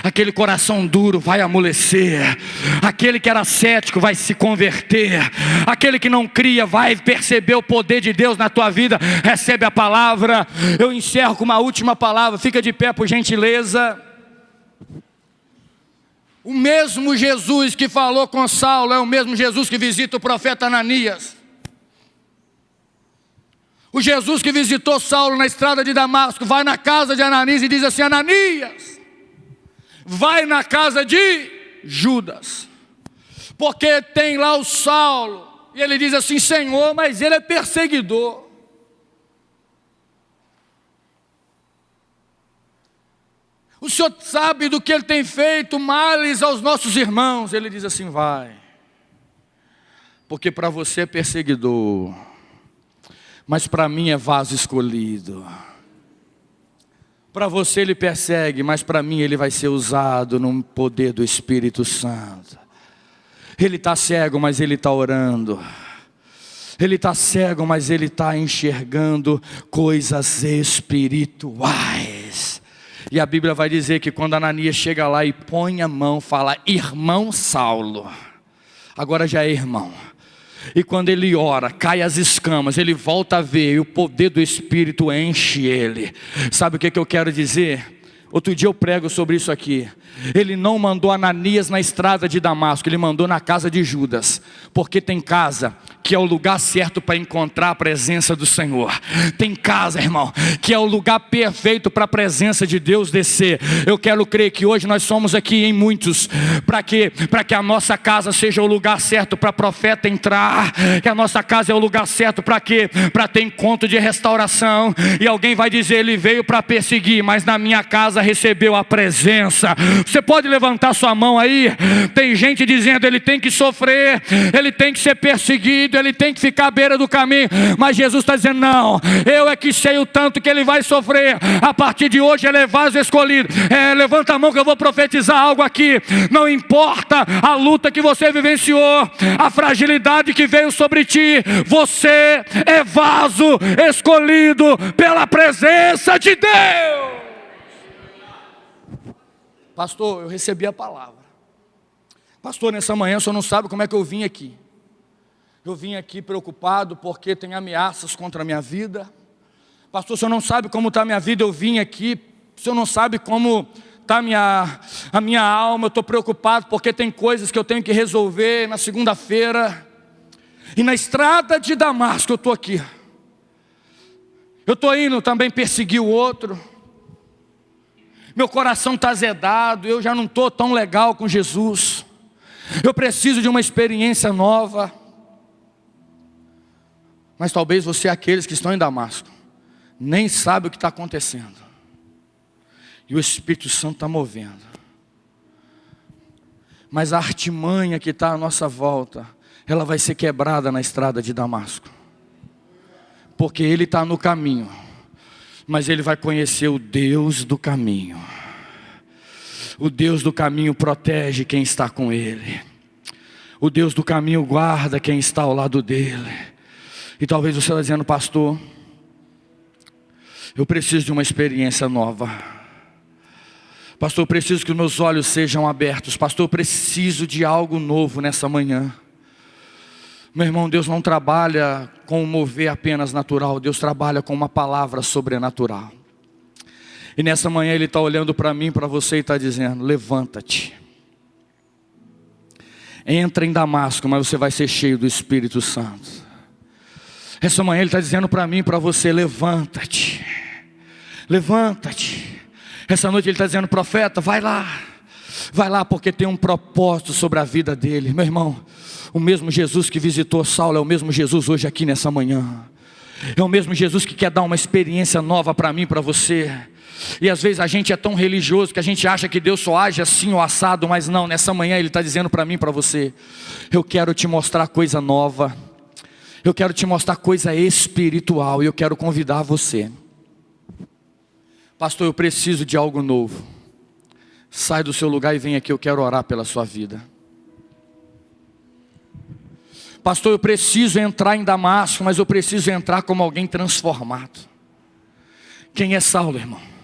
Aquele coração duro vai amolecer. Aquele que era cético vai se converter. Aquele que não cria vai perceber o poder de Deus na tua vida. Recebe a palavra. Eu encerro com uma última palavra. Fica de pé por gentileza. O mesmo Jesus que falou com Saulo é o mesmo Jesus que visita o profeta Ananias. O Jesus que visitou Saulo na estrada de Damasco vai na casa de Ananias e diz assim: Ananias, vai na casa de Judas, porque tem lá o Saulo. E ele diz assim: Senhor, mas ele é perseguidor. O Senhor sabe do que ele tem feito, males aos nossos irmãos. Ele diz assim: vai, porque para você é perseguidor, mas para mim é vaso escolhido. Para você ele persegue, mas para mim ele vai ser usado no poder do Espírito Santo. Ele está cego, mas ele está orando. Ele está cego, mas ele está enxergando coisas espirituais. E a Bíblia vai dizer que quando Ananias chega lá e põe a mão, fala: irmão Saulo. Agora já é irmão. E quando ele ora, cai as escamas, ele volta a ver e o poder do Espírito enche ele. Sabe o que eu quero dizer? Outro dia eu prego sobre isso aqui. Ele não mandou Ananias na estrada de Damasco, ele mandou na casa de Judas. Porque tem casa que é o lugar certo para encontrar a presença do Senhor. Tem casa, irmão, que é o lugar perfeito para a presença de Deus descer. Eu quero crer que hoje nós somos aqui em muitos. Para quê? Para que a nossa casa seja o lugar certo para profeta entrar. Que a nossa casa é o lugar certo para quê? Para ter encontro de restauração. E alguém vai dizer: ele veio para perseguir, mas na minha casa recebeu a presença. Você pode levantar sua mão aí? Tem gente dizendo: ele tem que sofrer, ele tem que ser perseguido, ele tem que ficar à beira do caminho. Mas Jesus está dizendo: não, eu é que sei o tanto que ele vai sofrer. A partir de hoje ele é vaso escolhido. Levanta a mão que eu vou profetizar algo aqui. Não importa a luta que você vivenciou, a fragilidade que veio sobre ti, você é vaso escolhido pela presença de Deus. Pastor, eu recebi a palavra. Pastor, nessa manhã o senhor não sabe como é que eu vim aqui. Eu vim aqui preocupado porque tem ameaças contra a minha vida. Pastor, o senhor não sabe como está a minha vida. Eu vim aqui, o senhor não sabe como está a minha alma. Eu estou preocupado porque tem coisas que eu tenho que resolver na segunda-feira. E na estrada de Damasco eu estou aqui. Eu estou indo também perseguir o outro. Meu coração está azedado, eu já não estou tão legal com Jesus. Eu preciso de uma experiência nova. Mas talvez você, aqueles que estão em Damasco, nem sabe o que está acontecendo. E o Espírito Santo está movendo. Mas a artimanha que está à nossa volta, ela vai ser quebrada na estrada de Damasco. Porque ele está no caminho. Mas ele vai conhecer o Deus do caminho. O Deus do caminho protege quem está com ele. O Deus do caminho guarda quem está ao lado dele. E talvez você está dizendo: pastor, eu preciso de uma experiência nova. Pastor, eu preciso que os meus olhos sejam abertos. Pastor, eu preciso de algo novo nessa manhã. Meu irmão, Deus não trabalha com um mover apenas natural. Deus trabalha com uma palavra sobrenatural. E nessa manhã Ele está olhando para mim, para você e está dizendo: levanta-te. Entra em Damasco, mas você vai ser cheio do Espírito Santo. Essa manhã Ele está dizendo para mim, para você: levanta-te. Levanta-te. Essa noite Ele está dizendo: profeta, vai lá. Vai lá, porque tem um propósito sobre a vida dele. Meu irmão, o mesmo Jesus que visitou Saulo é o mesmo Jesus hoje aqui nessa manhã. É o mesmo Jesus que quer dar uma experiência nova para mim, para você. E às vezes a gente é tão religioso que a gente acha que Deus só age assim ou assado. Mas não, nessa manhã Ele está dizendo para mim, para você: eu quero te mostrar coisa nova. Eu quero te mostrar coisa espiritual. E eu quero convidar você. Pastor, eu preciso de algo novo. Sai do seu lugar e vem aqui, eu quero orar pela sua vida. Pastor, eu preciso entrar em Damasco, mas eu preciso entrar como alguém transformado. Quem é Saulo, irmão?